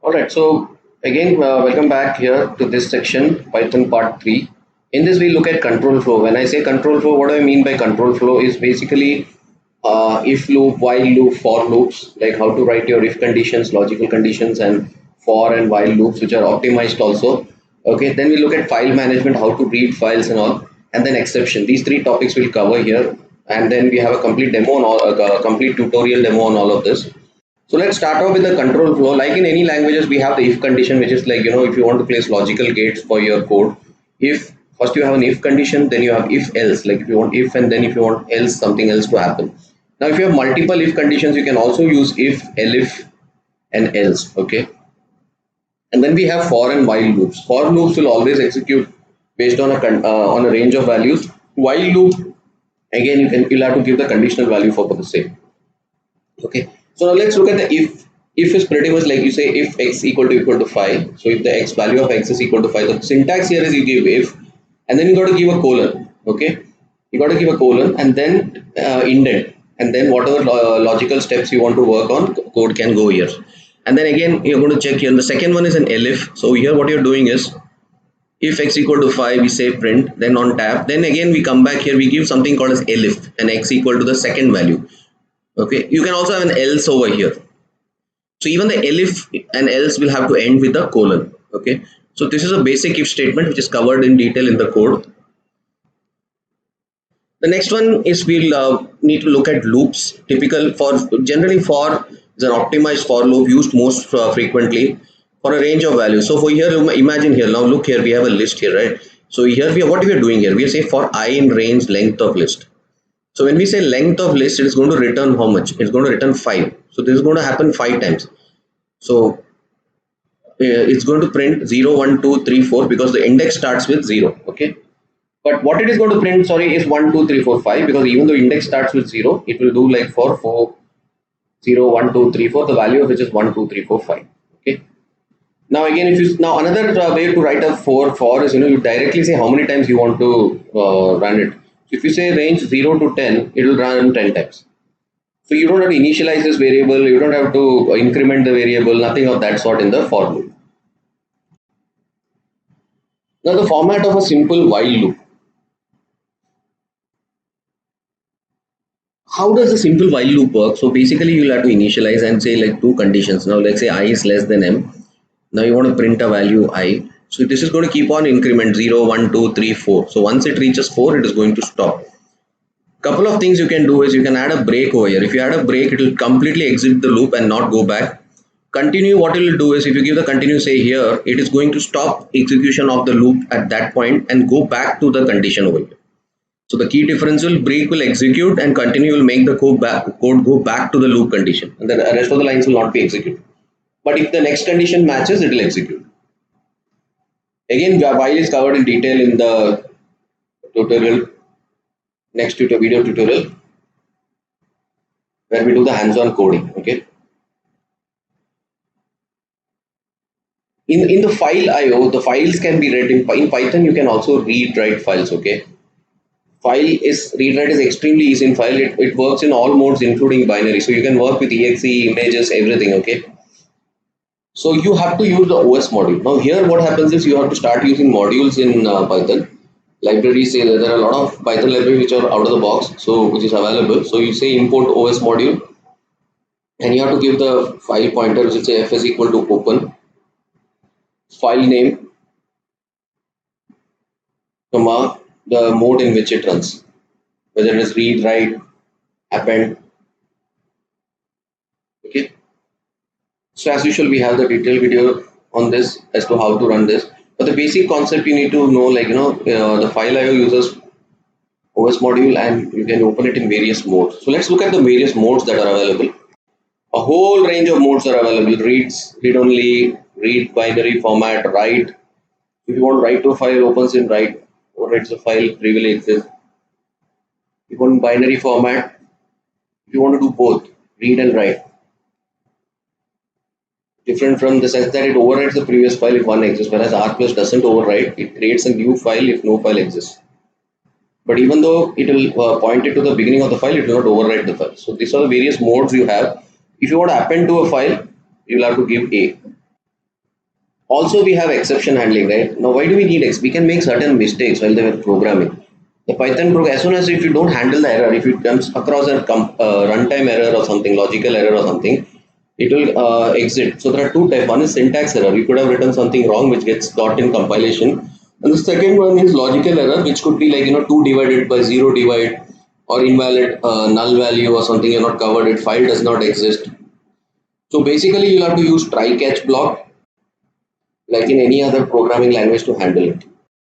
All right, so again, welcome back here to this section, Python part 3. In this, we look at control flow. When I say control flow, what I mean by control flow is basically if loop, while loop, for loops, like how to write your if conditions, logical conditions, and for and while loops, which are optimized also. Okay, then we look at file management, how to read files and all, and then exception. These three topics we'll cover here, and then we have a complete demo on all, a complete tutorial demo on all of this. So let's start off with the control flow. Like in any languages, we have the if condition, which is like, if you want to place logical gates for your code, if first you have an if condition, then you have if else, like if you want if and then if you want else, something else to happen. Now, if you have multiple if conditions, you can also use if, elif, and else. Okay. And then we have for and while loops. For loops will always execute based on a range of values. While loop, again, you'll have to give the conditional value for the same. Okay, so now let's look at the if. If is pretty much like you say if x equal to 5. So if the x value of x is equal to 5, the syntax here is you give if, and then you got to give a colon. Okay, you got to give a colon and then indent, and then whatever logical steps you want to work on, code can go here. And then again you're going to check here. And the second one is an elif. So here what you're doing is if x equal to 5, we say print, then on tab, then again we come back here, we give something called as elif, and x equal to the second value. Okay, you can also have an else over here. So even the elif and else will have to end with a colon. Okay, so this is a basic if statement which is covered in detail in the code. The next one is we'll need to look at loops. Typical for generally for is an optimized for loop used most frequently for a range of values. So for here, imagine here, now look here, we have a list here, right? So here what we are doing here, we say for I in range length of list. So when we say length of list, it is going to return how much? It's going to return 5. So this is going to happen 5 times. So it's going to print 0, 1, 2, 3, 4 because the index starts with 0. Okay. But what it is going to print, sorry, is 1, 2, 3, 4, 5 because even though index starts with 0, it will do like for 4, 0, 1, 2, 3, 4, the value of which is 1, 2, 3, 4, 5. Okay. Now again, if you now another way to write a for is you directly say how many times you want to run it. If you say range 0 to 10, it will run 10 times. So you don't have to initialize this variable, you don't have to increment the variable, nothing of that sort in the for loop. Now the format of a simple while loop. How does a simple while loop work? So basically you'll have to initialize and say like two conditions. Now let's say I is less than m. Now you want to print a value I. So this is going to keep on increment 0, 1, 2, 3, 4. So once it reaches 4, it is going to stop. Couple of things you can do is you can add a break over here. If you add a break, it will completely exit the loop and not go back. Continue, what it will do is if you give the continue say here, it is going to stop execution of the loop at that point and go back to the condition over here. So the key difference will break will execute and continue will make the code go back to the loop condition, and the rest of the lines will not be executed. But if the next condition matches, it will execute. Again, while is covered in detail in the tutorial, next video tutorial, where we do the hands-on coding. Okay. In the file IO, the files can be read in Python. You can also read write files. Okay. File is read write is extremely easy in file. It works in all modes, including binary. So you can work with exe, images, everything. Okay. So you have to use the OS module. Now here what happens is you have to start using modules in Python. Libraries say that there are a lot of Python libraries which are out of the box, so which is available. So you say import OS module, and you have to give the file pointer, which is say f is equal to open, file name, comma, the mode in which it runs, whether it is read, write, append. Okay. So as usual, we have the detailed video on this as to how to run this. But the basic concept you need to know, like the file IO uses OS module, and you can open it in various modes. So let's look at the various modes that are available. A whole range of modes are available: reads, read only, read binary format, write. If you want to write to a file, opens in write, overwrites the file, trivially exists. If you want binary format, if you want to do both, read and write. Different from the sense that it overwrites the previous file if one exists, whereas R plus doesn't overwrite, it creates a new file if no file exists. But even though it will point it to the beginning of the file, it will not overwrite the file. So these are the various modes you have. If you want to append to a file, you will have to give A. Also, we have exception handling, right? Now, why do we need we can make certain mistakes while they were programming. The Python program, as soon as if you don't handle the error, if it comes across a runtime error or something, logical error or something, it will exit. So there are two types. One is syntax error. You could have written something wrong, which gets caught in compilation, and the second one is logical error, which could be like 2 divided by 0 divide or invalid null value or something. You're not covered. It file does not exist. So basically, you'll have to use try catch block like in any other programming language to handle it.